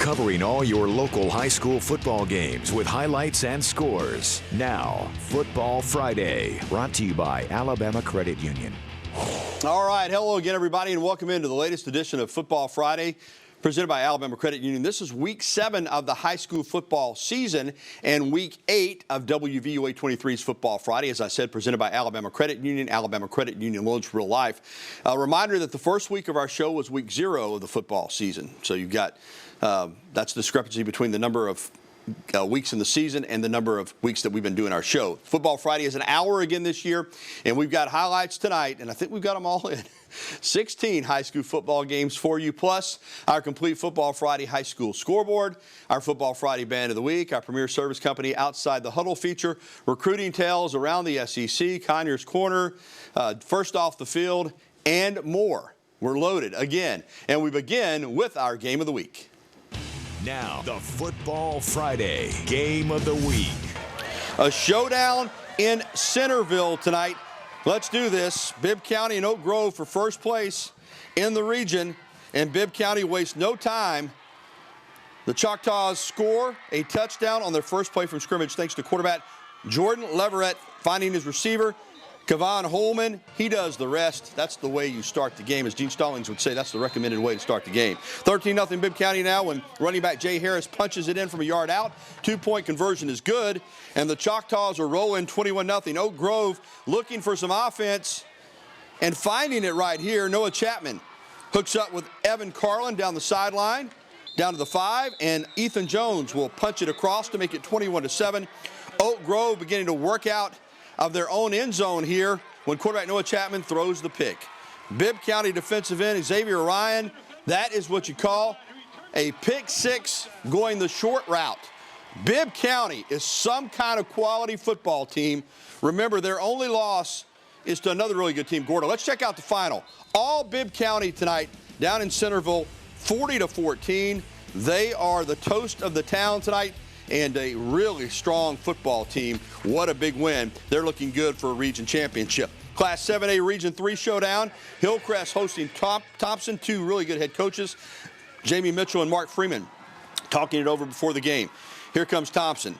covering all your local high school football games with highlights and scores. Now, Football Friday, brought to you by Alabama Credit Union. All right, hello again, everybody, and welcome into the latest edition of Football Friday, presented by Alabama Credit Union. This is week 7 of the high school football season and week 8 of WVUA 23's Football Friday. As I said, presented by Alabama Credit Union. Alabama Credit Union loans real life. A reminder that the first week of our show was week 0 of the football season. So you've got that's the discrepancy between the number of weeks in the season and the number of weeks that we've been doing our show. Football Friday is an hour again this year, and we've got highlights tonight, and I think we've got them all in. 16 high school football games for you, plus our complete Football Friday high school scoreboard, our Football Friday Band of the Week, our premier service company Outside the Huddle feature, recruiting tales around the SEC, Conyers Corner, first off the field, and more. We're loaded again, and we begin with our Game of the Week. Now, the Football Friday Game of the Week. A showdown in Centerville tonight. Let's do this. Bibb County and Oak Grove for first place in the region, and Bibb County wastes no time. The Choctaws score a touchdown on their first play from scrimmage thanks to quarterback Jordan Leverett finding his receiver, Kevon Holman. He does the rest. That's the way you start the game. As Gene Stallings would say, that's the recommended way to start the game. 13-0 Bibb County now when running back Jay Harris punches it in from a yard out. 2-point conversion is good, and the Choctaws are rolling 21-0. Oak Grove looking for some offense and finding it right here. Noah Chapman hooks up with Evan Carlin down the sideline, down to the 5, and Ethan Jones will punch it across to make it 21-7. Oak Grove beginning to work out of their own end zone here when quarterback Noah Chapman throws the pick. Bibb County defensive end Xavier Ryan, that is what you call a pick 6 going the short route. Bibb County is some kind of quality football team. Remember, their only loss is to another really good team, Gorda. Let's check out the final. All Bibb County tonight down in Centerville, 40-14. They are the toast of the town tonight, and a really strong football team. What a big win. They're looking good for a region championship. Class 7A Region 3 showdown. Hillcrest hosting Thompson, 2 really good head coaches, Jamie Mitchell and Mark Freeman, talking it over before the game. Here comes Thompson.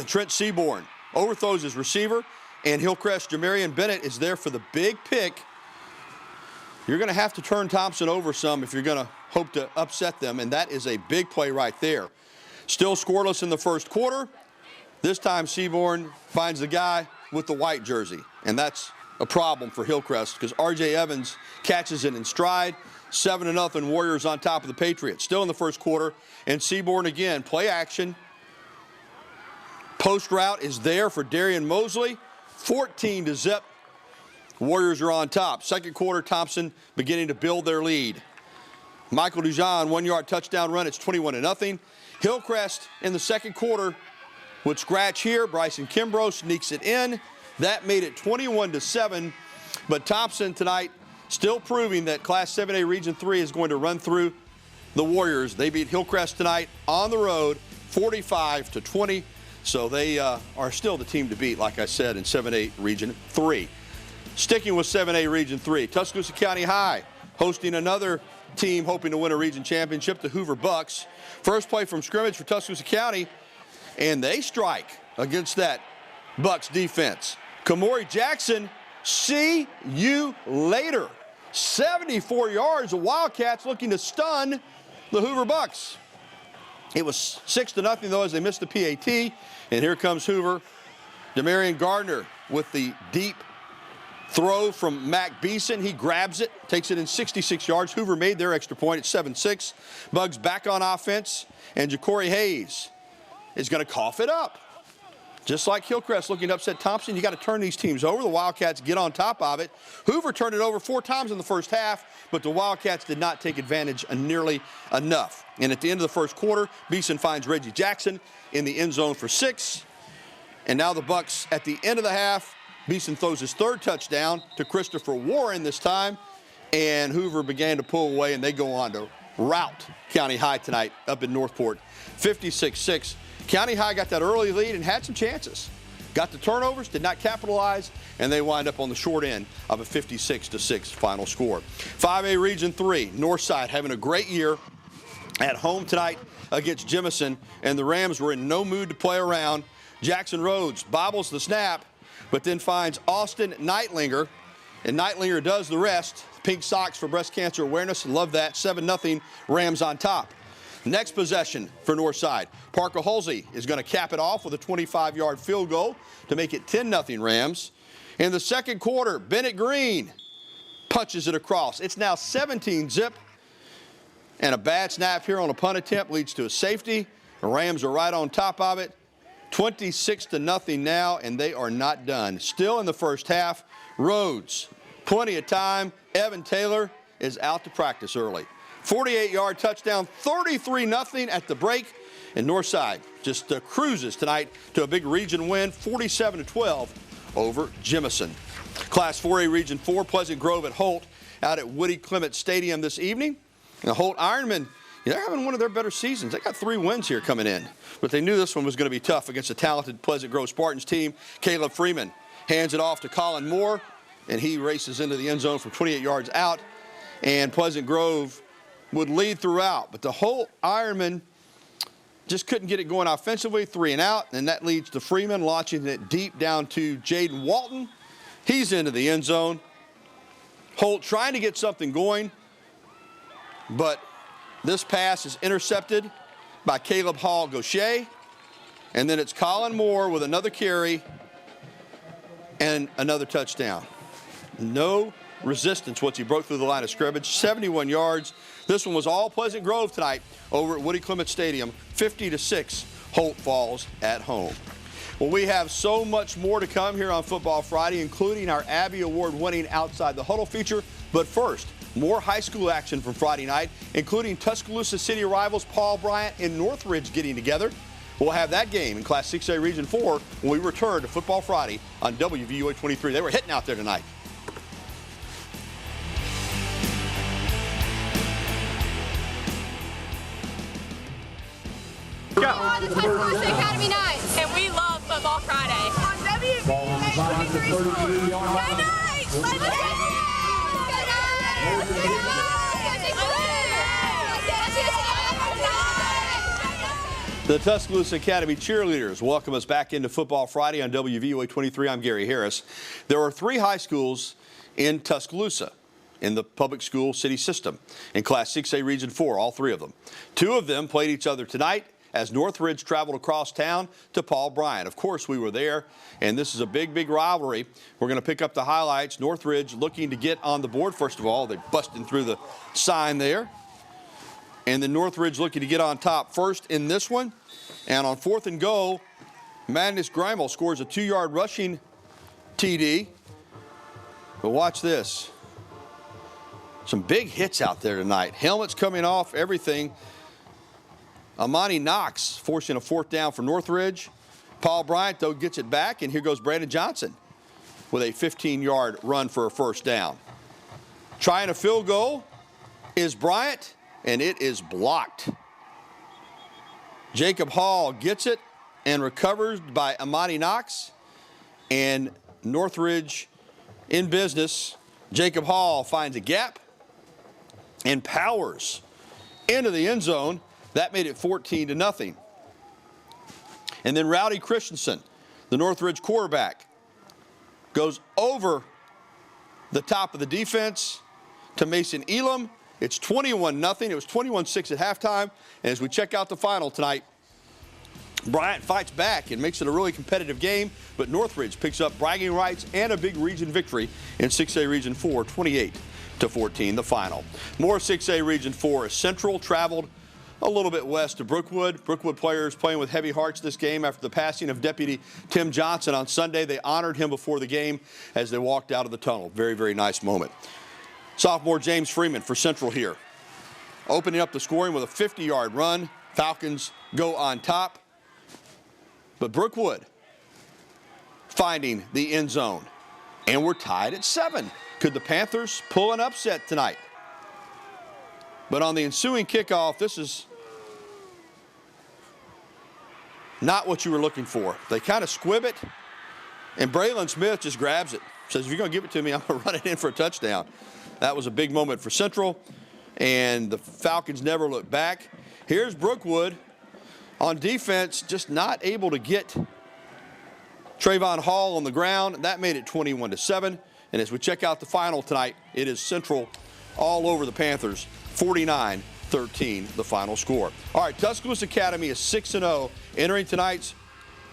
Trent Seaborn overthrows his receiver, and Hillcrest Jamarian Bennett is there for the big pick. You're going to have to turn Thompson over some if you're going to hope to upset them, and that is a big play right there. Still scoreless in the first quarter. This time Seaborn finds the guy with the white jersey, and that's a problem for Hillcrest because R.J. Evans catches it in stride. 7-0 Warriors on top of the Patriots. Still in the first quarter, and Seaborn again, play action. Post route is there for Darian Mosley. 14-0. Warriors are on top. Second quarter, Thompson beginning to build their lead. Michael Dujon, 1-yard touchdown run. It's 21-0. Hillcrest in the second quarter would scratch here. Bryson Kimbrough sneaks it in. That made it 21-7. But Thompson tonight still proving that Class 7A Region 3 is going to run through the Warriors. They beat Hillcrest tonight on the road, 45-20. So they are still the team to beat, like I said, in 7A Region 3. Sticking with 7A Region 3, Tuscaloosa County High hosting another team hoping to win a region championship, the Hoover Bucks. First play from scrimmage for Tuscaloosa County, and they strike against that Bucks defense. Kamori Jackson, see you later. 74 yards, the Wildcats looking to stun the Hoover Bucks. It was 6-0 though as they missed the PAT, and here comes Hoover. Demarion Gardner with the deep throw from Mac Beeson. He grabs it, takes it in 66 yards. Hoover made their extra point at 7-6. Bugs back on offense, and Ja'Cory Hayes is going to cough it up. Just like Hillcrest looking to upset Thompson, you got to turn these teams over. The Wildcats get on top of it. Hoover turned it over 4 times in the first half, but the Wildcats did not take advantage nearly enough. And at the end of the first quarter, Beeson finds Reggie Jackson in the end zone for 6. And now the Bucks at the end of the half, Beeson throws his 3rd touchdown to Christopher Warren this time, and Hoover began to pull away, and they go on to rout County High tonight up in Northport, 56-6. County High got that early lead and had some chances. Got the turnovers, did not capitalize, and they wind up on the short end of a 56-6 final score. 5A Region 3, Northside having a great year. at home tonight against Jemison, and the Rams were in no mood to play around. Jackson Rhodes bobbles the snap, but then finds Austin Neitlinger, and Neitlinger does the rest. Pink socks for breast cancer awareness. Love that. 7-0 Rams on top. Next possession for Northside. Parker Halsey is going to cap it off with a 25-yard field goal to make it 10-0 Rams. In the second quarter, Bennett Green punches it across. It's now 17-zip. And a bad snap here on a punt attempt leads to a safety. The Rams are right on top of it. 26-0 now, and they are not done. Still in the first half. Rhodes, plenty of time. Evan Taylor is out to practice early. 48-yard touchdown, 33-0 at the break. And Northside just cruises tonight to a big region win, 47-12 over Jemison. Class 4A Region 4, Pleasant Grove at Holt out at Woody Clement Stadium this evening. The Holt Ironmen, they're having one of their better seasons. They got 3 wins here coming in, but they knew this one was going to be tough against a talented Pleasant Grove Spartans team. Caleb Freeman hands it off to Colin Moore, and he races into the end zone from 28 yards out. And Pleasant Grove would lead throughout, but the Holt Ironmen just couldn't get it going offensively. 3 and out, and that leads to Freeman launching it deep down to Jaden Walton. He's into the end zone. Holt trying to get something going, but this pass is intercepted by Caleb Hall-Gaucher, and then it's Colin Moore with another carry and another touchdown. No resistance once he broke through the line of scrimmage. 71 yards. This one was all Pleasant Grove tonight over at Woody Clement Stadium. 50-6, Holt falls at home. Well, we have so much more to come here on Football Friday, including our Abby Award-winning Outside the Huddle feature. But first, more high school action from Friday night, including Tuscaloosa City rivals Paul Bryant and Northridge getting together. We'll have that game in Class 6A Region 4 when we return to Football Friday on WVUA 23. They were hitting out there tonight. We are the Tuscaloosa Academy Knights, and we love Football Friday. On WVUA 23. Go Knights! Let's go! The Tuscaloosa Academy cheerleaders welcome us back into Football Friday on WVUA 23. I'm Gary Harris. There are 3 high schools in Tuscaloosa in the public school city system in Class 6A Region 4, all 3 of them. 2 of them played each other tonight as Northridge traveled across town to Paul Bryant. Of course, we were there, and this is a big, big rivalry. We're going to pick up the highlights. Northridge looking to get on the board. First of all, they're busting through the sign there. And then Northridge looking to get on top first in this one. And on 4th and goal, Magnus Grimel scores a 2-yard rushing TD. But watch this. Some big hits out there tonight. Helmets coming off, everything. Amani Knox forcing a 4th down for Northridge. Paul Bryant, though, gets it back, and here goes Brandon Johnson with a 15-yard run for a 1st down. Trying a field goal is Bryant, and it is blocked. Jacob Hall gets it and recovers by Amani Knox, and Northridge in business. Jacob Hall finds a gap and powers into the end zone. That made it 14-0. And then Rowdy Christensen, the Northridge quarterback, goes over the top of the defense to Mason Elam. It's 21-0. It was 21-6 at halftime. And as we check out the final tonight, Bryant fights back and makes it a really competitive game, but Northridge picks up bragging rights and a big region victory in 6A Region 4, 28-14, the final. More 6A Region 4 as Central traveled a little bit west to Brookwood. Brookwood players playing with heavy hearts this game after the passing of Deputy Tim Johnson on Sunday. They honored him before the game as they walked out of the tunnel. Very, very nice moment. Sophomore James Freeman for Central here, opening up the scoring with a 50-yard run. Falcons go on top. But Brookwood finding the end zone. And we're tied at 7. Could the Panthers pull an upset tonight? But on the ensuing kickoff, this is not what you were looking for. They kind of squib it, and Braylon Smith just grabs it. Says, if you're going to give it to me, I'm going to run it in for a touchdown. That was a big moment for Central. and the Falcons never look back. Here's Brookwood on defense, just not able to get Trayvon Hall on the ground. That made it 21-7. And as we check out the final tonight, it is Central all over the Panthers, 49-13, the final score. All right, Tuscaloosa Academy is 6-0, entering tonight's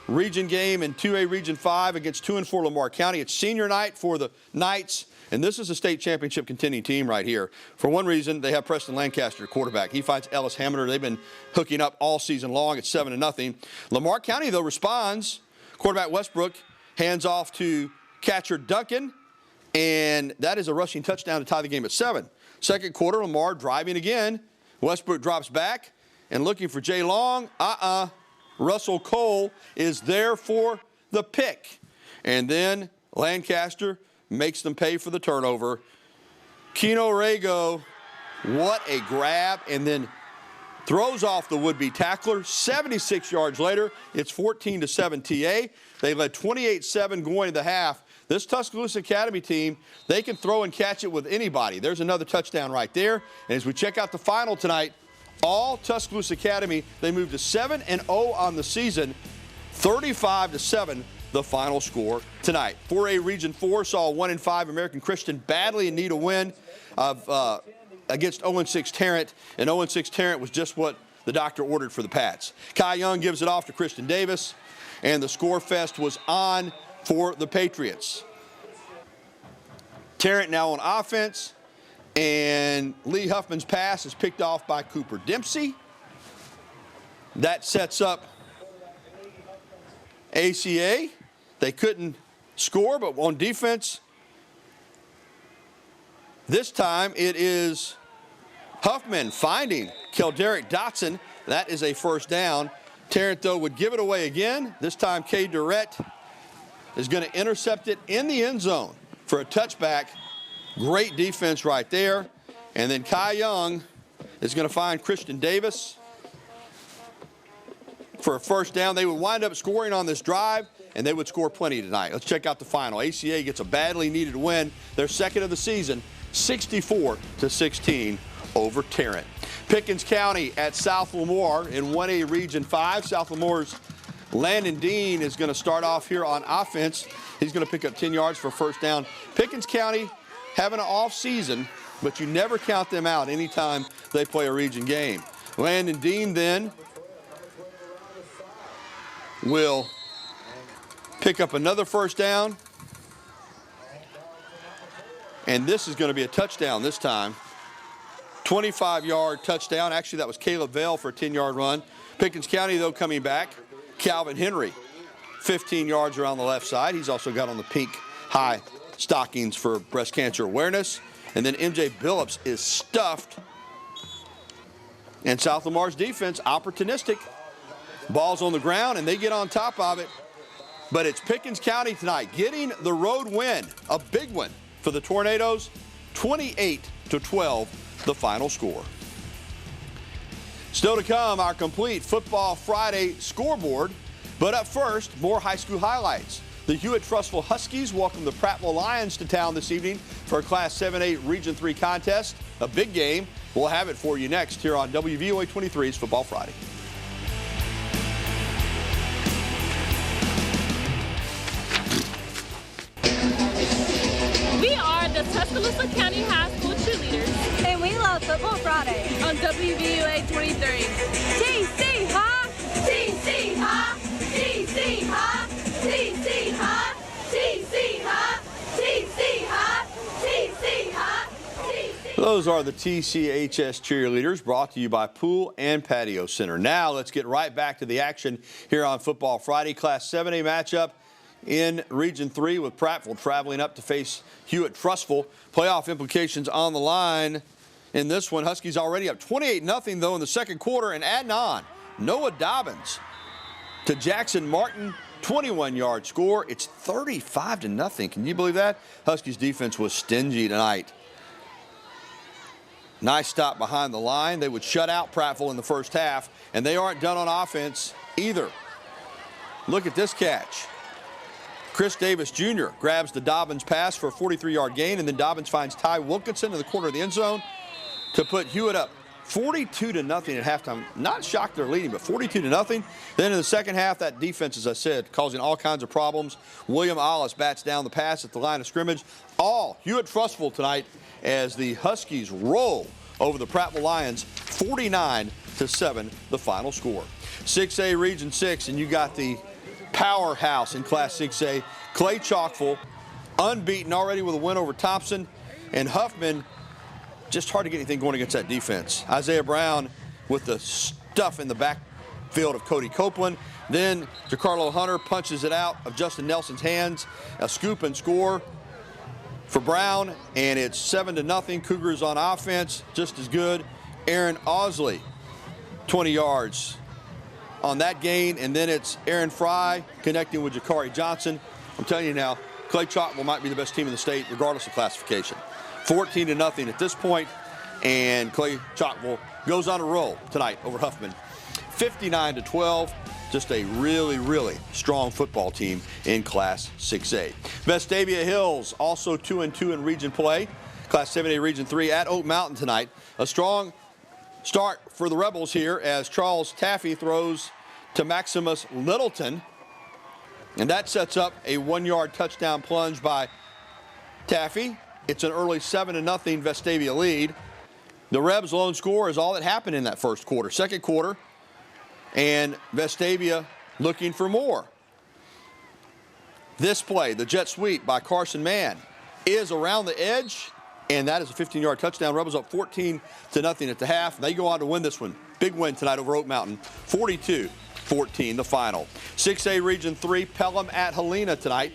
region game in 2A Region 5 against 2-4 Lamar County. It's senior night for the Knights, and this is a state championship contending team right here. For one reason, they have Preston Lancaster, quarterback. He fights Ellis Hammer. They've been hooking up all season long. It's 7-0. Lamar County, though, responds. Quarterback Westbrook hands off to catcher Duncan, and that is a rushing touchdown to tie the game at 7. Second quarter, Lamar driving again. Westbrook drops back and looking for Jay Long. Russell Cole is there for the pick. And then Lancaster makes them pay for the turnover. Keno Rego, what a grab, and then throws off the would-be tackler. 76 yards later, it's 14-7 TA. They led 28-7 going to the half. This Tuscaloosa Academy team, they can throw and catch it with anybody. There's another touchdown right there. And as we check out the final tonight, all Tuscaloosa Academy, they moved to 7-0 on the season, 35-7 the final score tonight. 4A Region 4 saw 1-5 American Christian badly in need of win against 0-6 Tarrant, and 0-6 Tarrant was just what the doctor ordered for the Pats. Kai Young gives it off to Christian Davis, and the score fest was on for the Patriots. Tarrant now on offense, and Lee Huffman's pass is picked off by Cooper Dempsey. That sets up ACA. They couldn't score, but on defense, this time it is Huffman finding Kelderick Dotson. That is a first down. Tarrant, though, would give it away again. This time, K. Durrett is going to intercept it in the end zone for a touchback. Great defense right there. And then Kai Young is going to find Christian Davis for a first down. They would wind up scoring on this drive, and they would score plenty tonight. Let's check out the final. ACA gets a badly needed win, their second of the season, 64-16 over Tarrant. Pickens County at South Lamar in 1A Region 5. South Lamar's Landon Dean is going to start off here on offense. He's going to pick up 10 yards for a first down. Pickens County having an off season, but you never count them out anytime they play a region game. Landon Dean then will pick up another first down. And this is going to be a touchdown this time. 25-yard touchdown. Actually, that was Caleb Vale for a 10-yard run. Pickens County, though, coming back. Calvin Henry, 15 yards around the left side. He's also got on the pink high stockings for breast cancer awareness. And then MJ Billups is stuffed. And South Lamar's defense, opportunistic. Ball's on the ground, and they get on top of it. But it's Pickens County tonight getting the road win, a big one for the Tornadoes, 28-12, the final score. Still to come, our complete Football Friday scoreboard. But up first, more high school highlights. The Hewitt-Trussville Huskies welcome the Prattville Lions to town this evening for a Class 7A Region 3 contest. A big game. We'll have it for you next here on WVUA 23's Football Friday. We are the Tuscaloosa County High School cheerleaders. And we love Football Friday. On WVUA 23. TC High! TC High! TC High! TC High! TC High! TC High! TC High! Those are the TCHS cheerleaders, brought to you by Pool and Patio Center. Now let's get right back to the action here on Football Friday. Class 7A matchup in Region 3 with Prattville traveling up to face Hewitt-Trussville. Playoff implications on the line in this one. Huskies already up 28-0 though in the second quarter, and adding on Noah Dobbins to Jackson Martin, 21-yard score. It's 35-0. Can you believe that? Huskies defense was stingy tonight. Nice stop behind the line. They would shut out Prattville in the first half, and they aren't done on offense either. Look at this catch. Chris Davis Jr. grabs the Dobbins pass for a 43-yard gain, and then Dobbins finds Ty Wilkinson in the corner of the end zone. to put Hewitt up 42-0 at halftime. Not shocked they're leading, but 42-0. Then in the second half, that defense, as I said, causing all kinds of problems. William Allis bats down the pass at the line of scrimmage. All Hewitt-Trussville tonight as the Huskies roll over the Prattville Lions, 49-7, the final score. 6A Region 6, and you got the powerhouse in Class 6A, Clay-Chalkville, unbeaten already with a win over Thompson, and Huffman, just hard to get anything going against that defense. Isaiah Brown with the stuff in the backfield of Cody Copeland. Then DeCarlo Hunter punches it out of Justin Nelson's hands, a scoop and score for Brown, and it's 7-0. Cougars on offense, just as good. Aaron Osley, 20 yards on that gain, and then it's Aaron Fry connecting with Jakari Johnson. I'm telling you now, Clay-Chalkville might be the best team in the state, regardless of classification. 14-0 at this point, and Clay-Chalkville goes on a roll tonight over Huffman. 59-12. Just a really, really strong football team in Class 6A. Vestavia Hills also 2-2 in region play. Class 7A Region 3 at Oak Mountain tonight. A strong start for the Rebels here as Charles Taffy throws to Maximus Littleton. And that sets up a 1-yard touchdown plunge by Taffy. It's an early 7-0 Vestavia lead. The Rebs' lone score is all that happened in that first quarter. Second quarter, and Vestavia looking for more. This play, the jet sweep by Carson Mann, is around the edge, and that is a 15-yard touchdown. Rebels up 14-0 at the half. They go on to win this one. Big win tonight over Oak Mountain, 42-14 the final. 6A Region 3, Pelham at Helena tonight.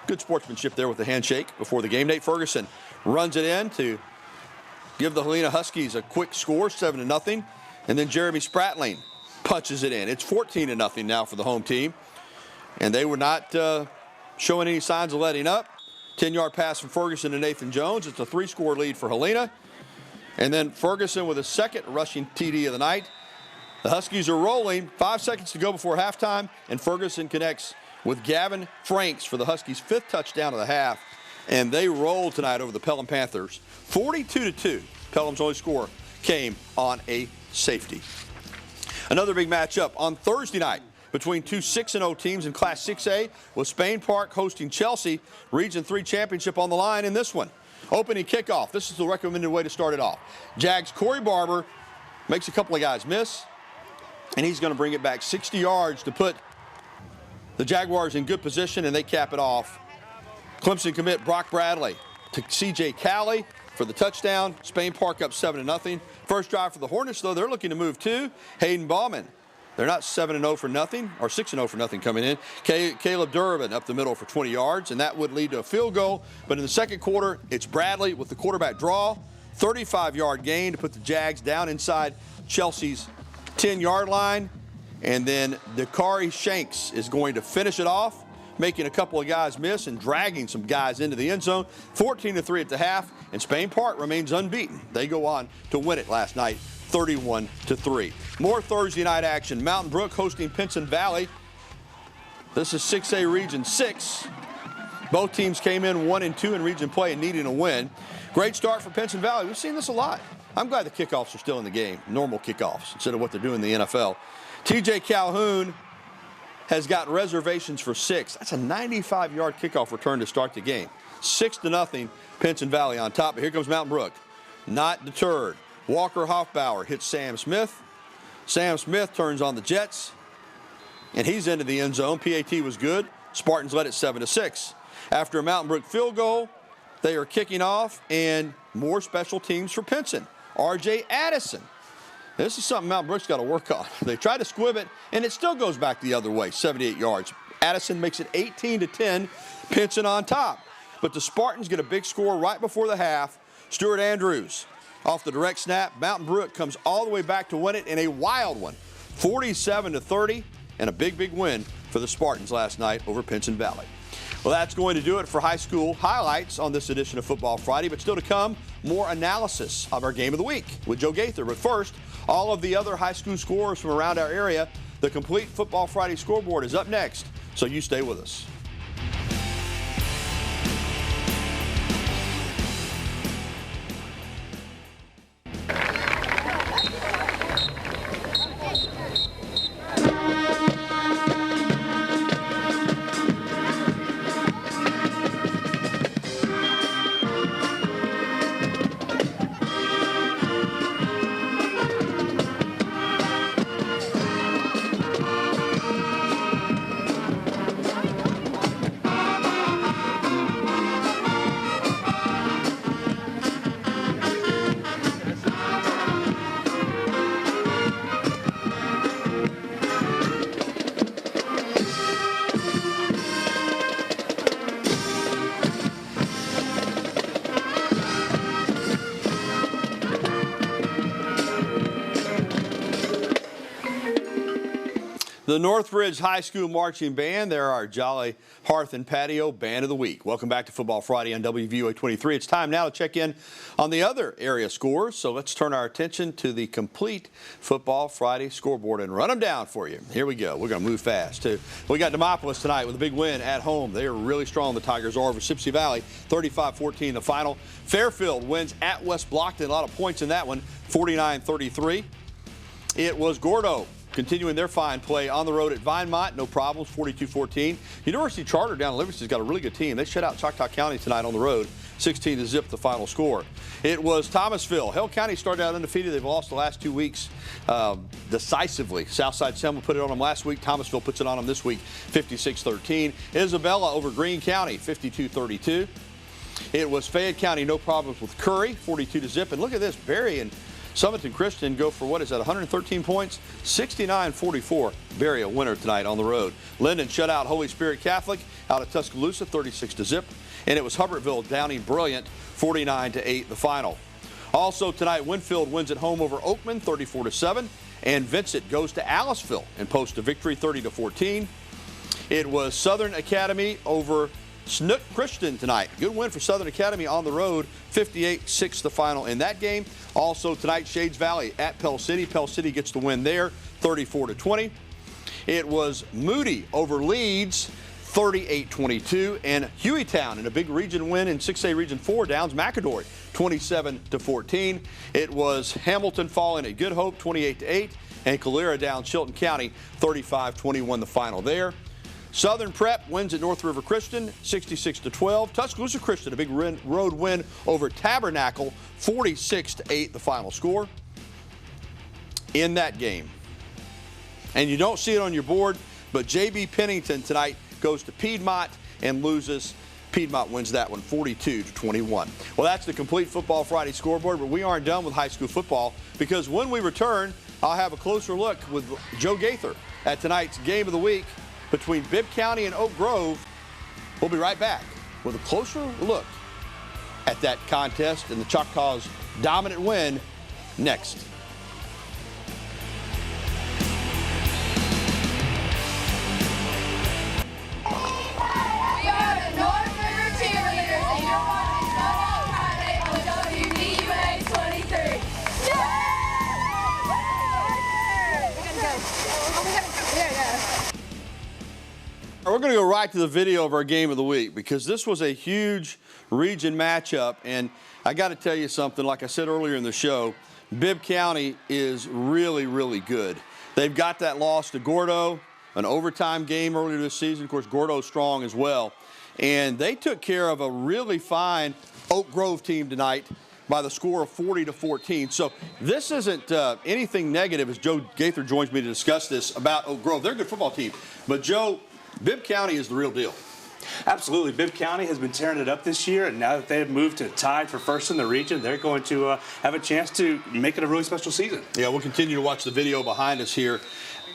Good sportsmanship there with the handshake before the game. Nate Ferguson runs it in to give the Helena Huskies a quick score, 7-0. And then Jeremy Spratling punches it in. It's 14-0 now for the home team. And they were not showing any signs of letting up. 10-yard pass from Ferguson to Nathan Jones. It's a 3-score lead for Helena. And then Ferguson with a second rushing TD of the night. The Huskies are rolling. 5 seconds to go before halftime. And Ferguson connects with Gavin Franks for the Huskies' 5th touchdown of the half. And they roll tonight over the Pelham Panthers. 42-2. Pelham's only score came on a safety. Another big matchup on Thursday night between two 6-0 teams in Class 6A with Spain Park hosting Chelsea. Region 3 championship on the line in this one. Opening kickoff. This is the recommended way to start it off. Jags' Corey Barber makes a couple of guys miss, and he's going to bring it back 60 yards to put the Jaguars in good position, and they cap it off. Clemson commit Brock Bradley to C.J. Calley for the touchdown. Spain Park up 7-0. First drive for the Hornets, though, they're looking to move too. Hayden Bauman. They're not 7-0 for nothing, or 6-0 for nothing coming in. Caleb Durbin up the middle for 20 yards, and that would lead to a field goal. But in the second quarter, it's Bradley with the quarterback draw. 35-yard gain to put the Jags down inside Chelsea's 10-yard line. And then Dakari Shanks is going to finish it off, making a couple of guys miss and dragging some guys into the end zone. 14-3 at the half, and Spain Park remains unbeaten. They go on to win it last night, 31-3. More Thursday night action. Mountain Brook hosting Pinson Valley. This is 6A Region 6. Both teams came in 1-2 in region play and needing a win. Great start for Pinson Valley. We've seen this a lot. I'm glad the kickoffs are still in the game, normal kickoffs, instead of what they're doing in the NFL. TJ Calhoun has got reservations for 6. That's a 95-yard kickoff return to start the game. 6-0, Pinson Valley on top. But here comes Mountain Brook. Not deterred. Walker Hoffbauer hits Sam Smith. Sam Smith turns on the Jets, and he's into the end zone. PAT was good. Spartans led it 7-6. After a Mountain Brook field goal, they are kicking off, and more special teams for Pinson. R.J. Addison. This is something Mountain Brook's got to work on. They try to squib it, and it still goes back the other way, 78 yards. Addison makes it 18-10, Pinson on top. But the Spartans get a big score right before the half. Stuart Andrews off the direct snap. Mountain Brook comes all the way back to win it in a wild one, 47-30, and a big, big win for the Spartans last night over Pinson Valley. Well, that's going to do it for high school highlights on this edition of Football Friday. But still to come, more analysis of our game of the week with Joe Gaither. But first, all of the other high school scores from around our area. The complete Football Friday scoreboard is up next, so you stay with us. The Northridge High School Marching Band, they're our Jolly Hearth and Patio Band of the Week. Welcome back to Football Friday on WVUA 23. It's time now to check in on the other area scores. So let's turn our attention to the complete Football Friday scoreboard and run them down for you. Here we go. We're going to move fast, too. We got Demopolis tonight with a big win at home. They are really strong, the Tigers are, over Sipsey Valley, 35-14 the final. Fairfield wins at West Blockton. A lot of points in that one, 49-33. It was Gordo continuing their fine play on the road at Vinemont, no problems, 42-14. University Charter down in Livingston's got a really good team. They shut out Choctaw County tonight on the road, 16-0 the final score. It was Thomasville. Hill County started out undefeated. They've lost the last 2 weeks decisively. Southside Selma put it on them last week. Thomasville puts it on them this week, 56-13. Isabella over Greene County, 52-32. It was Fayette County, no problems with Curry, 42-0. And look at this, Berry and Summerton Christian go for, 113 points? 69-44. Berry a winner tonight on the road. Linden shut out Holy Spirit Catholic out of Tuscaloosa, 36-0. And it was Hubbardsville downing Bryant, 49-8 the final. Also tonight, Winfield wins at home over Oakman, 34-7. And Vincent goes to Aliceville and posts a victory, 30-14. It was Southern Academy over Snook Christian tonight. Good win for Southern Academy on the road, 58-6 the final in that game. Also tonight, Shades Valley at Pell City. Pell City gets the win there, 34-20. It was Moody over Leeds, 38-22. And Hueytown in a big region win in 6A Region 4, downs McAdory, 27-14. It was Hamilton falling at Good Hope, 28-8. And Calera down Chilton County, 35-21 the final there. Southern Prep wins at North River Christian, 66-12. Tuscaloosa Christian, a big road win over Tabernacle, 46-8 the final score in that game. And you don't see it on your board, but J.B. Pennington tonight goes to Piedmont and loses. Piedmont wins that one, 42-21. Well, that's the complete Football Friday scoreboard, but we aren't done with high school football, because when we return, I'll have a closer look with Joe Gaither at tonight's Game of the Week between Bibb County and Oak Grove. We'll be right back with a closer look at that contest and the Choctaws' dominant win next. We are the North River cheerleaders, and you're watching Football Friday on WVUA 23. Yeah! We're going to go right to the video of our Game of the Week, because this was a huge region matchup. And I got to tell you something, like I said earlier in the show, Bibb County is really, really good. They've got that loss to Gordo, an overtime game earlier this season. Of course, Gordo's strong as well. And they took care of a really fine Oak Grove team tonight by the score of 40-14. So this isn't anything negative, as Joe Gaither joins me to discuss this about Oak Grove. They're a good football team. But, Joe, Bibb County is the real deal. Absolutely. Bibb County has been tearing it up this year, and now that they have moved to tied for first in the region, they're going to have a chance to make it a really special season. Yeah, we'll continue to watch the video behind us here.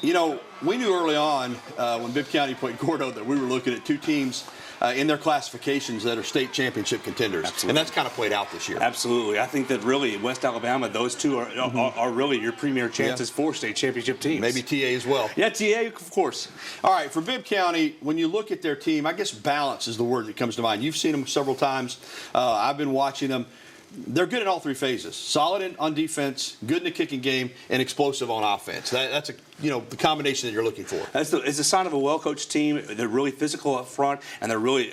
You know, we knew early on when Bibb County played Gordo that we were looking at two teams in their classifications that are state championship contenders. Absolutely. And that's kind of played out this year. Absolutely. I think that really in West Alabama, those two are really your premier chances for state championship teams. Maybe TA as well. Yeah, TA, of course. All right, for Bibb County, when you look at their team, I guess balance is the word that comes to mind. You've seen them several times. I've been watching them. They're good in all three phases. Solid on defense, good in the kicking game, and explosive on offense. That's the combination that you're looking for. It's a sign of a well-coached team. They're really physical up front, and they're really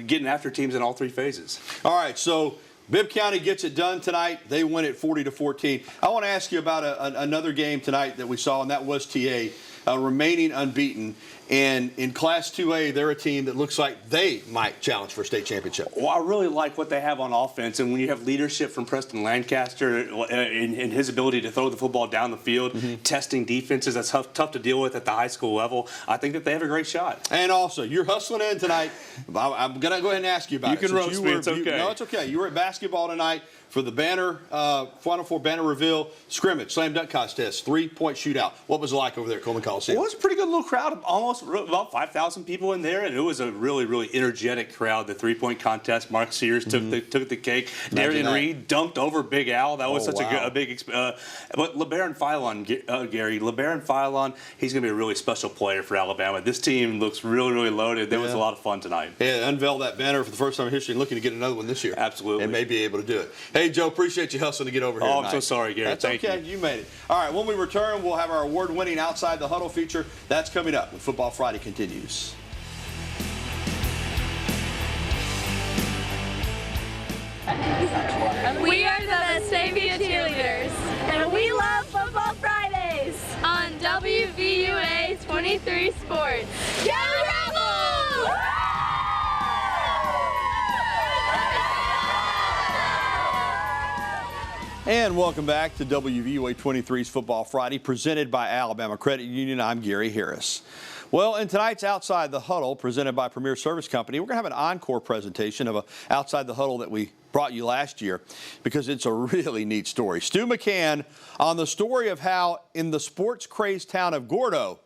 getting after teams in all three phases. All right, so Bibb County gets it done tonight. They win it 40-14. I want to ask you about another game tonight that we saw, and that was TA remaining unbeaten. And in Class 2A, they're a team that looks like they might challenge for a state championship. Well, I really like what they have on offense. And when you have leadership from Preston Lancaster in his ability to throw the football down the field, testing defenses that's tough to deal with at the high school level, I think that they have a great shot. And also, you're hustling in tonight. I'm going to go ahead and ask you about it. You can roast me. It's okay. No, it's okay. You were at basketball tonight for the banner, Final Four banner reveal, scrimmage, slam dunk contest, 3-point shootout. What was it like over there at Coleman Coliseum? It was a pretty good little crowd, almost about 5,000 people in there, and it was a really, really energetic crowd. The 3-point contest, Mark Sears took the cake. Darian Reed dunked over Big Al. That was a big. But LeBaron Philon, Gary, LeBaron Philon, he's going to be a really special player for Alabama. This team looks really, really loaded. There was a lot of fun tonight. Yeah, unveiled that banner for the first time in history and looking to get another one this year. Absolutely. And may be able to do it. Hey, Joe, appreciate you hustling to get over here tonight. I'm so sorry, Gary. That's okay. You made it. All right, when we return, we'll have our award-winning Outside the Huddle feature. That's coming up when Football Friday continues. We are the Vestavia cheerleaders, and we love Football Fridays on WVUA 23 Sports. Go Rebels! And welcome back to WVUA 23's Football Friday, presented by Alabama Credit Union. I'm Gary Harris. Well, in tonight's Outside the Huddle, presented by Premier Service Company, we're going to have an encore presentation of a Outside the Huddle that we brought you last year because it's a really neat story. Stu McCann on the story of how in the sports-crazed town of Gordo,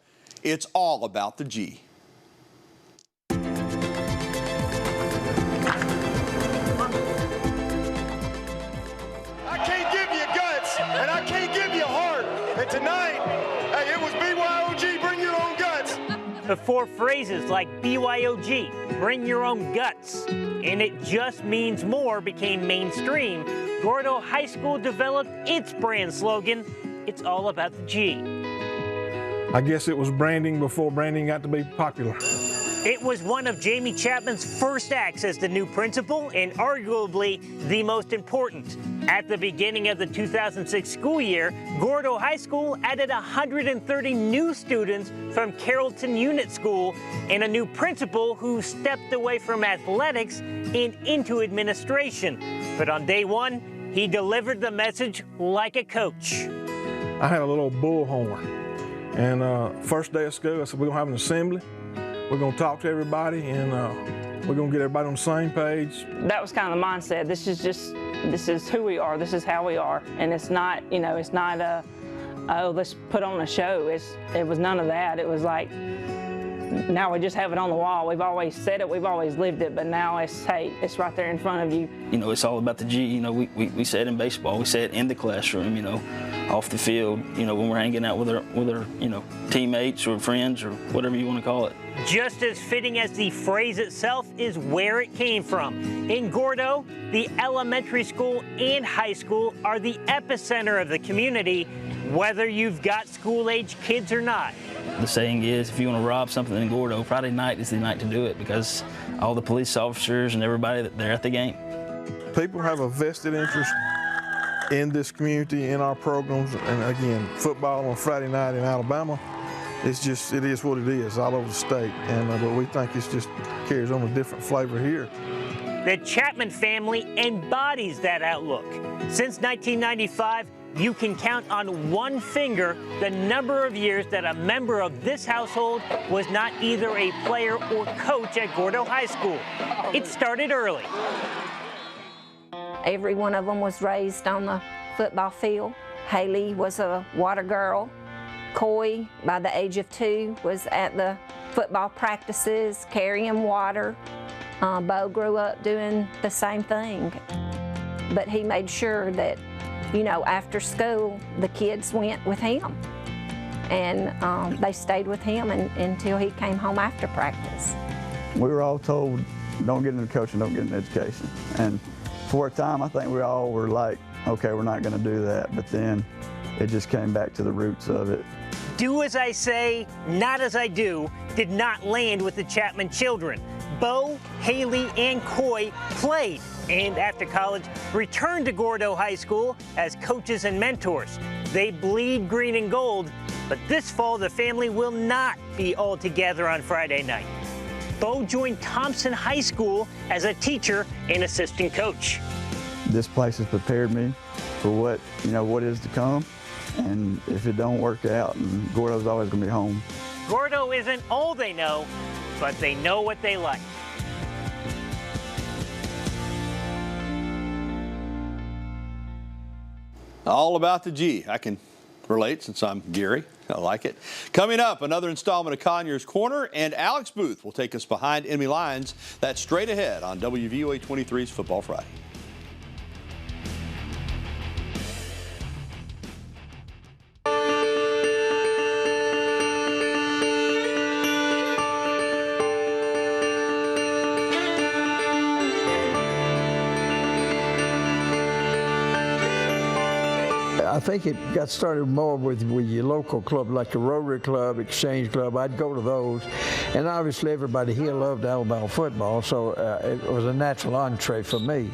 it's all about the G. And I can't give you a heart. And tonight, hey, it was BYOG, bring your own guts. Before phrases like BYOG, bring your own guts, and it just means more became mainstream, Gordo High School developed its brand slogan, it's all about the G. I guess it was branding before branding got to be popular. It was one of Jamie Chapman's first acts as the new principal and arguably the most important. At the beginning of the 2006 school year, Gordo High School added 130 new students from Carrollton Unit School and a new principal who stepped away from athletics and into administration. But on day one, he delivered the message like a coach. I had a little bullhorn, and first day of school, I said, we're gonna have an assembly. We're going to talk to everybody, and we're going to get everybody on the same page. That was kind of the mindset. This is who we are. This is how we are. And it's not, it's not oh, let's put on a show. It was none of that. It was like, now we just have it on the wall. We've always said it. We've always lived it. But now it's, hey, it's right there in front of you. It's all about the G. We say it in baseball. We say it in the classroom, off the field, when we're hanging out with our teammates or friends or whatever you want to call it. Just as fitting as the phrase itself is where it came from. In Gordo, the elementary school and high school are the epicenter of the community, whether you've got school-age kids or not. The saying is, if you want to rob something in Gordo, Friday night is the night to do it because all the police officers and everybody, they're at the game. People have a vested interest in this community, in our programs, and again, football on Friday night in Alabama, it is what it is all over the state, and but we think it's just carries on a different flavor here. The Chapman family embodies that outlook. Since 1995, you can count on one finger the number of years that a member of this household was not either a player or coach at Gordo High School. It started early. Every one of them was raised on the football field. Haley was a water girl. Coy, by the age of 2, was at the football practices, carrying water. Bo grew up doing the same thing. But he made sure that, after school, the kids went with him. And they stayed with him until he came home after practice. We were all told, don't get into coaching, don't get into education. And for a time, I think we all were like, okay, we're not going to do that. But then it just came back to the roots of it. Do as I say, not as I do did not land with the Chapman children. Bo, Haley, and Coy played, and after college, returned to Gordo High School as coaches and mentors. They bleed green and gold, but this fall the family will not be all together on Friday night. Bo joined Thompson High School as a teacher and assistant coach. This place has prepared me for what is to come, and if it don't work out, Gordo's always going to be home. Gordo isn't all they know, but they know what they like. All about the G. I can relate since I'm Gary. I like it. Coming up, another installment of Conyers Corner, and Alex Booth will take us behind enemy lines. That's straight ahead on WVUA 23's Football Friday. I think it got started more with your local club, like the Rotary Club, Exchange Club. I'd go to those. And obviously everybody here loved Alabama football, so it was a natural entree for me.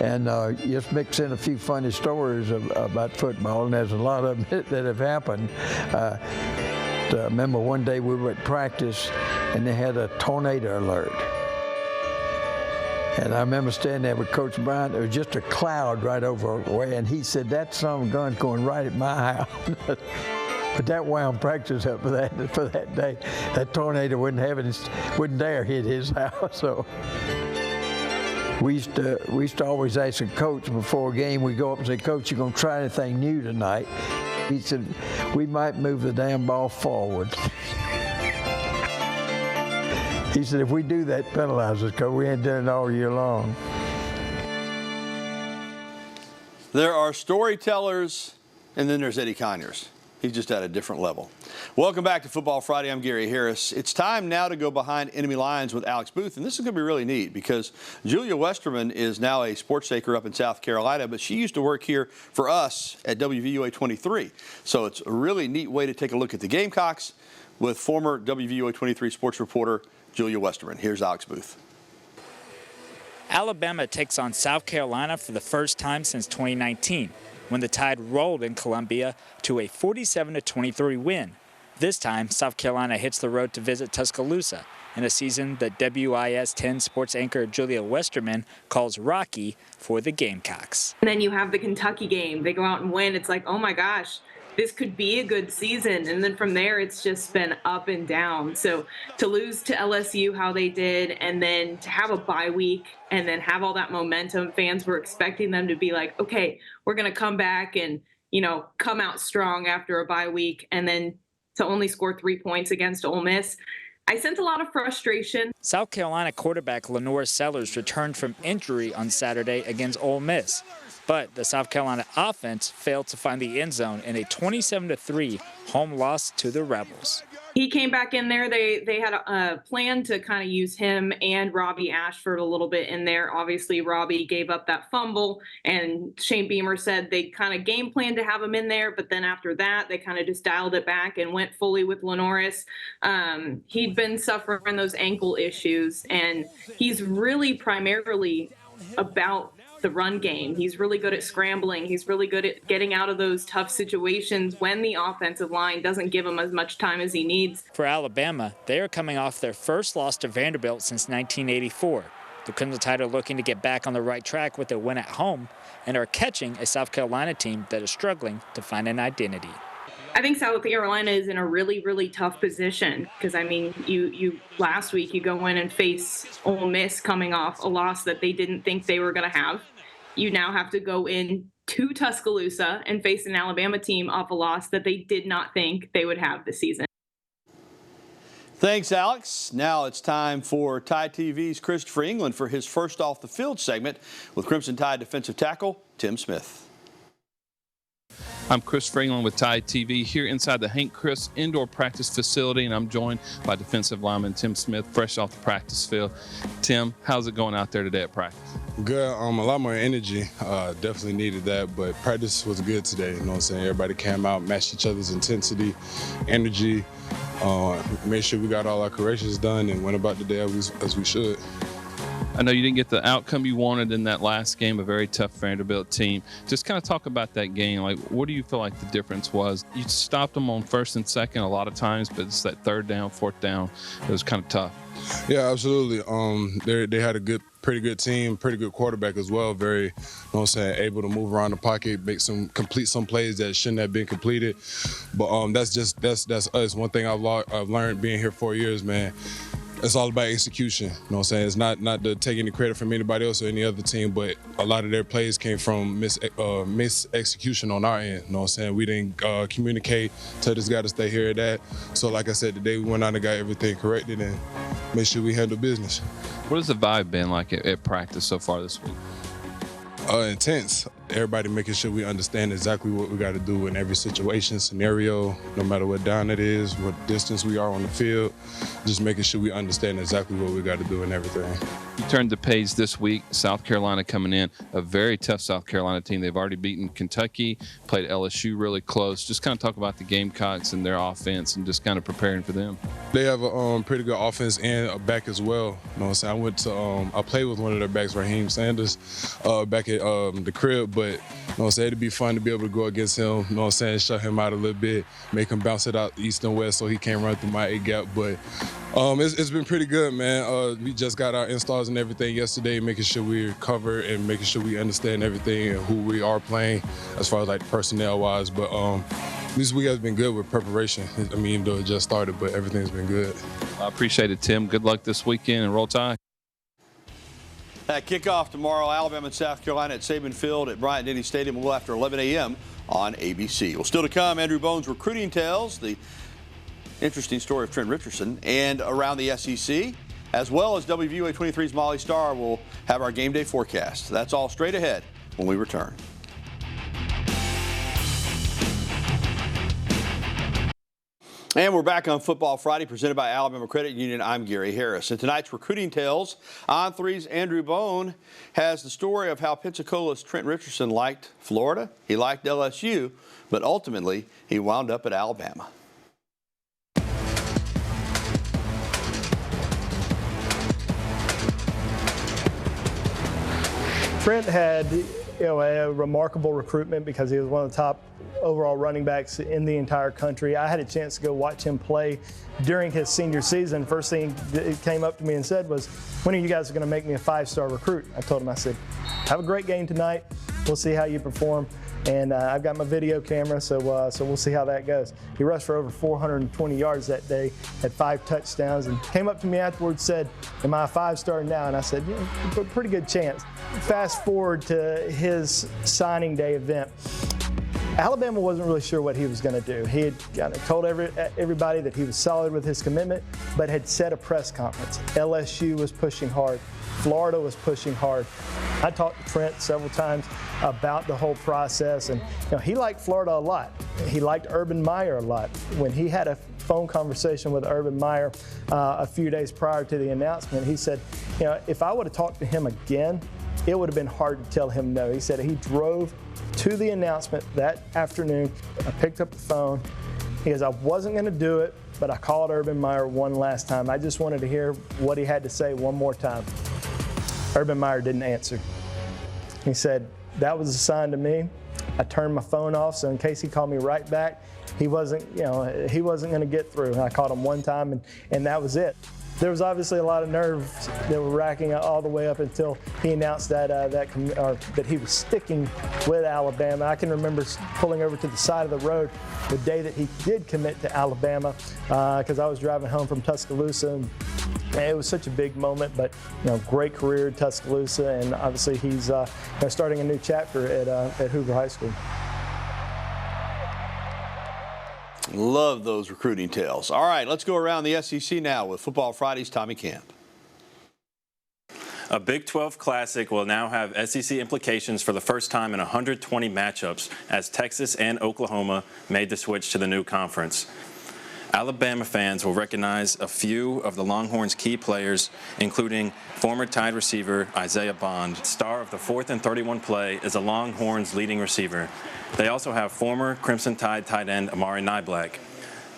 And just mix in a few funny stories about football, and there's a lot of them that have happened. I remember one day we were at practice, and they had a tornado alert. And I remember standing there with Coach Bryant. There was just a cloud right over the way, and he said, "That son of a gun's going right at my house." But that wound practice up for that day. That tornado wouldn't dare hit his house. So we used to always ask the coach before a game. We go up and say, "Coach, you gonna try anything new tonight?" He said, "We might move the damn ball forward." He said, "If we do that, penalize us, because we ain't done it all year long." There are storytellers, and then there's Eddie Conyers. He's just at a different level. Welcome back to Football Friday. I'm Gary Harris. It's time now to go behind enemy lines with Alex Booth, and this is going to be really neat because Julia Westerman is now a sports taker up in South Carolina, but she used to work here for us at WVUA 23. So it's a really neat way to take a look at the Gamecocks with former WVUA 23 sports reporter Julia Westerman. Here's Alex Booth. Alabama takes on South Carolina for the first time since 2019, when the Tide rolled in Columbia to a 47-23 win. This time, South Carolina hits the road to visit Tuscaloosa in a season that WIS 10 sports anchor Julia Westerman calls rocky for the Gamecocks. And then you have the Kentucky game. They go out and win. It's like, oh my gosh, this could be a good season. And then from there, it's just been up and down. So to lose to LSU how they did, and then to have a bye week and then have all that momentum, fans were expecting them to be like, okay, we're going to come back and, come out strong after a bye week, and then to only score 3 points against Ole Miss. I sensed a lot of frustration. South Carolina quarterback Lenore Sellers returned from injury on Saturday against Ole Miss. But the South Carolina offense failed to find the end zone in a 27-3 home loss to the Rebels. He came back in there. They had a plan to kind of use him and Robbie Ashford a little bit in there. Obviously, Robbie gave up that fumble, and Shane Beamer said they kind of game planned to have him in there, but then after that, they kind of just dialed it back and went fully with Lenoris. He'd been suffering those ankle issues, and he's really primarily about the run game. He's really good at scrambling. He's really good at getting out of those tough situations when the offensive line doesn't give him as much time as he needs. For Alabama, they are coming off their first loss to Vanderbilt since 1984. The Crimson Tide are looking to get back on the right track with a win at home and are catching a South Carolina team that is struggling to find an identity. I think South Carolina is in a really, really tough position because, you last week you go in and face Ole Miss coming off a loss that they didn't think they were going to have. You now have to go in to Tuscaloosa and face an Alabama team off a loss that they did not think they would have this season. Thanks, Alex. Now it's time for Tide TV's Christopher England for his first off the field segment with Crimson Tide defensive tackle Tim Smith. I'm Christopher England with Tide TV here inside the Hank Chris indoor practice facility, and I'm joined by defensive lineman Tim Smith, fresh off the practice field. Tim, how's it going out there today at practice? Good. A lot more energy. Definitely needed that, but practice was good today. You know what I'm saying? Everybody came out, matched each other's intensity, energy, made sure we got all our corrections done, and went about the day as we should. I know you didn't get the outcome you wanted in that last game, a very tough Vanderbilt team. Just kind of talk about that game. Like, what do you feel like the difference was? You stopped them on first and second a lot of times, but it's that third down, fourth down. It was kind of tough. Yeah, absolutely. They had a pretty good team, pretty good quarterback as well. Very, you know what I'm saying, able to move around the pocket, complete some plays that shouldn't have been completed. But that's us. One thing I've learned being here 4 years, man. it's all about execution. You know what I'm saying? It's not to take any credit from anybody else or any other team, but a lot of their plays came from mis-execution on our end. You know what I'm saying? We didn't communicate, tell this guy to stay here or that. So like I said, today we went out and got everything corrected and made sure we handle business. What has the vibe been like at practice so far this week? Intense. Everybody making sure we understand exactly what we got to do in every situation, scenario, no matter what down it is, what distance we are on the field, just making sure we understand exactly what we got to do in everything. You turned the page this week, South Carolina coming in, a very tough South Carolina team. They've already beaten Kentucky, played LSU really close. Just kind of talk about the Gamecocks and their offense and just kind of preparing for them. They have a pretty good offense and a back as well. You know what I'm saying? I played with one of their backs, Raheem Sanders, back at the crib, but you know what I'm saying, it'd be fun to be able to go against him, you know what I'm saying, shut him out a little bit, make him bounce it out east and west so he can't run through my A-gap. But it's been pretty good, man. We just got our installs and everything yesterday, making sure we're covered and making sure we understand everything and who we are playing as far as like personnel-wise. But this week has been good with preparation. I mean, even though it just started, but everything's been good. I appreciate it, Tim. Good luck this weekend and Roll Tide. That kickoff tomorrow, Alabama and South Carolina at Saban Field at Bryant Denny Stadium a little after 11 a.m. on ABC. Well, still to come, Andrew Bone's recruiting tales, the interesting story of Trent Richardson, and around the SEC, as well as WVUA 23's Molly Starr will have our game day forecast. That's all straight ahead when we return. And we're back on Football Friday, presented by Alabama Credit Union. I'm Gary Harris. And tonight's Recruiting Tales, On Three's Andrew Bone has the story of how Pensacola's Trent Richardson liked Florida, he liked LSU, but ultimately he wound up at Alabama. Trent had a remarkable recruitment because he was one of the top overall running backs in the entire country. I had a chance to go watch him play during his senior season. First thing that came up to me and said was, when are you guys going to make me a 5-star recruit? I told him, I said, have a great game tonight. We'll see how you perform. And I've got my video camera, so we'll see how that goes. He rushed for over 420 yards that day, had 5 touchdowns, and came up to me afterwards, said, am I a 5-star now? And I said, yeah, pretty good chance. Fast forward to his signing day event. Alabama wasn't really sure what he was going to do. He had kind of told everybody that he was solid with his commitment, but had set a press conference. LSU was pushing hard. Florida was pushing hard. I talked to Trent several times about the whole process, and he liked Florida a lot. He liked Urban Meyer a lot. When he had a phone conversation with Urban Meyer a few days prior to the announcement, he said, if I would have talked to him again, it would have been hard to tell him no. He said he drove to the announcement that afternoon. I picked up the phone. He goes, I wasn't going to do it, but I called Urban Meyer one last time. I just wanted to hear what he had to say one more time. Urban Meyer didn't answer. He said, that was a sign to me. I turned my phone off, so in case he called me right back, he wasn't going to get through. And I called him one time, and that was it. There was obviously a lot of nerves that were racking up all the way up until he announced that he was sticking with Alabama. I can remember pulling over to the side of the road the day that he did commit to Alabama because I was driving home from Tuscaloosa. And it was such a big moment, but great career at Tuscaloosa, and obviously he's starting a new chapter at Hoover High School. Love those recruiting tales. All right, let's go around the SEC now with Football Friday's Tommy Camp. A Big 12 Classic will now have SEC implications for the first time in 120 matchups as Texas and Oklahoma made the switch to the new conference. Alabama fans will recognize a few of the Longhorns' key players, including former Tide receiver Isaiah Bond. Star of the 4th and 31 play is the Longhorns' leading receiver. They also have former Crimson Tide tight end Amari Niblack.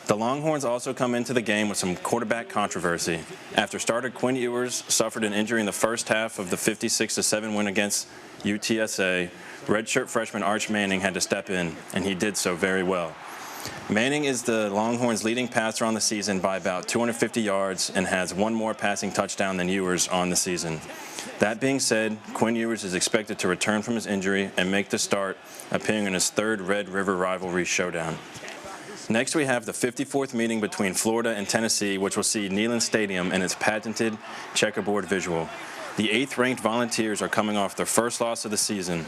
The Longhorns also come into the game with some quarterback controversy. After starter Quinn Ewers suffered an injury in the first half of the 56-7 win against UTSA, redshirt freshman Arch Manning had to step in, and he did so very well. Manning is the Longhorns' leading passer on the season by about 250 yards and has one more passing touchdown than Ewers on the season. That being said, Quinn Ewers is expected to return from his injury and make the start, appearing in his 3rd Red River rivalry showdown. Next, we have the 54th meeting between Florida and Tennessee, which will see Neyland Stadium and its patented checkerboard visual. The 8th-ranked Volunteers are coming off their first loss of the season.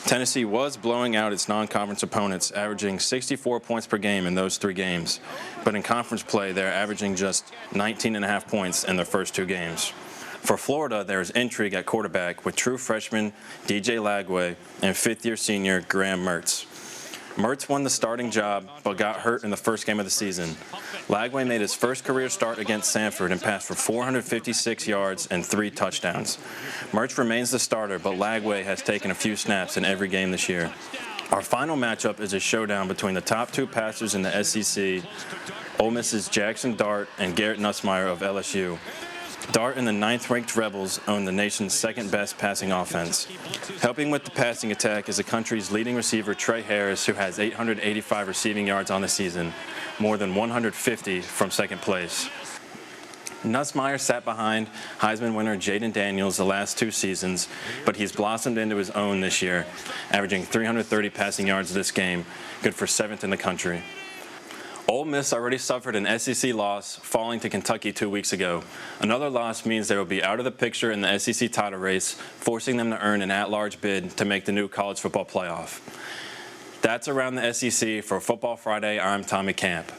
Tennessee was blowing out its non-conference opponents, averaging 64 points per game in those 3 games. But in conference play, they're averaging just 19.5 points in their first 2 games. For Florida, there's intrigue at quarterback with true freshman DJ Lagway and 5th-year senior Graham Mertz. Mertz won the starting job but got hurt in the first game of the season. Lagway made his first career start against Sanford and passed for 456 yards and 3 touchdowns. Mertz remains the starter, but Lagway has taken a few snaps in every game this year. Our final matchup is a showdown between the top 2 passers in the SEC, Ole Miss's Jackson Dart and Garrett Nussmeier of LSU. Dart and the 9th-ranked Rebels own the nation's 2nd-best passing offense. Helping with the passing attack is the country's leading receiver, Trey Harris, who has 885 receiving yards on the season, more than 150 from 2nd place. Nussmeier sat behind Heisman winner Jaden Daniels the last 2 seasons, but he's blossomed into his own this year, averaging 330 passing yards this game, good for 7th in the country. Ole Miss already suffered an SEC loss, falling to Kentucky 2 weeks ago. Another loss means they will be out of the picture in the SEC title race, forcing them to earn an at-large bid to make the new college football playoff. That's Around the SEC for Football Friday. I'm Tommy Camp.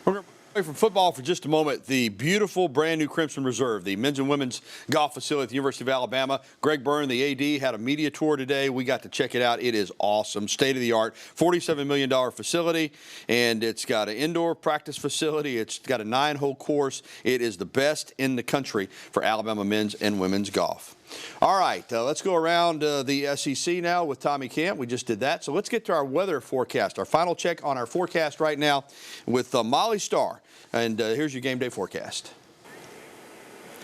We're going to away from football for just a moment. The beautiful brand new Crimson Reserve, the men's and women's golf facility at the University of Alabama. Greg Byrne, the AD, had a media tour today. We got to check it out. It is awesome, state of the art, $47 million facility, and it's got an indoor practice facility. It's got a 9-hole course. It is the best in the country for Alabama men's and women's golf. All right, let's go around the SEC now with Tommy Camp. We just did that. So let's get to our weather forecast, our final check on our forecast right now with Molly Starr. And here's your game day forecast.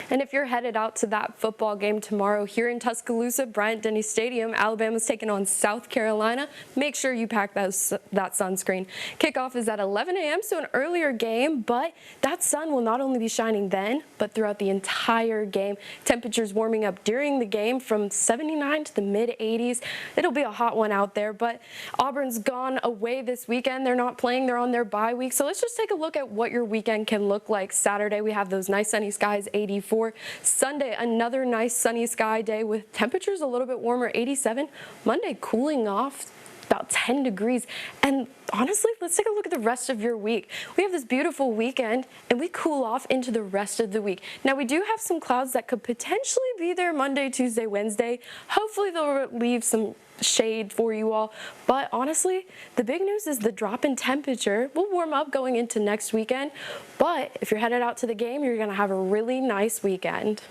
And if you're headed out to that football game tomorrow here in Tuscaloosa, Bryant-Denny Stadium, Alabama's taking on South Carolina. Make sure you pack that sunscreen. Kickoff is at 11 a.m., so an earlier game, but that sun will not only be shining then, but throughout the entire game. Temperatures warming up during the game from 79 to the mid-80s. It'll be a hot one out there, but Auburn's gone away this weekend. They're not playing. They're on their bye week. So let's just take a look at what your weekend can look like. Saturday, we have those nice sunny skies, 84. Sunday, another nice sunny sky day with temperatures a little bit warmer, 87. Monday, cooling off about 10 degrees. And honestly, let's take a look at the rest of your week. We have this beautiful weekend, and we cool off into the rest of the week. Now, we do have some clouds that could potentially be there Monday, Tuesday, Wednesday. Hopefully, they'll leave some shade for you all, but honestly, the big news is the drop in temperature will warm up going into next weekend, but if you're headed out to the game, you're going to have a really nice weekend.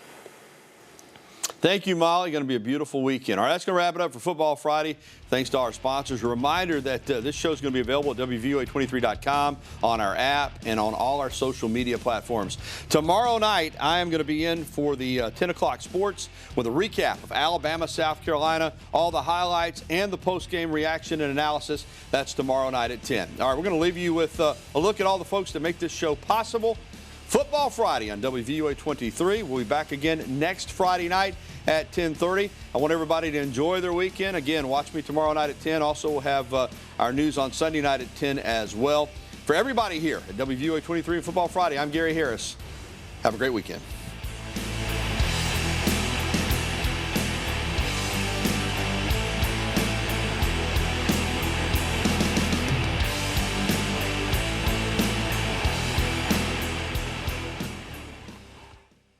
Thank you, Molly. Going to be a beautiful weekend. All right, that's going to wrap it up for Football Friday. Thanks to our sponsors. A reminder that this show is going to be available at WVUA23.com, on our app, and on all our social media platforms. Tomorrow night, I am going to be in for the 10 o'clock sports with a recap of Alabama, South Carolina, all the highlights, and the post-game reaction and analysis. That's tomorrow night at 10. All right, we're going to leave you with a look at all the folks that make this show possible. Football Friday on WVUA 23. We'll be back again next Friday night at 10:30. I want everybody to enjoy their weekend. Again, watch me tomorrow night at 10. Also, we'll have our news on Sunday night at 10 as well. For everybody here at WVUA 23 and Football Friday, I'm Gary Harris. Have a great weekend.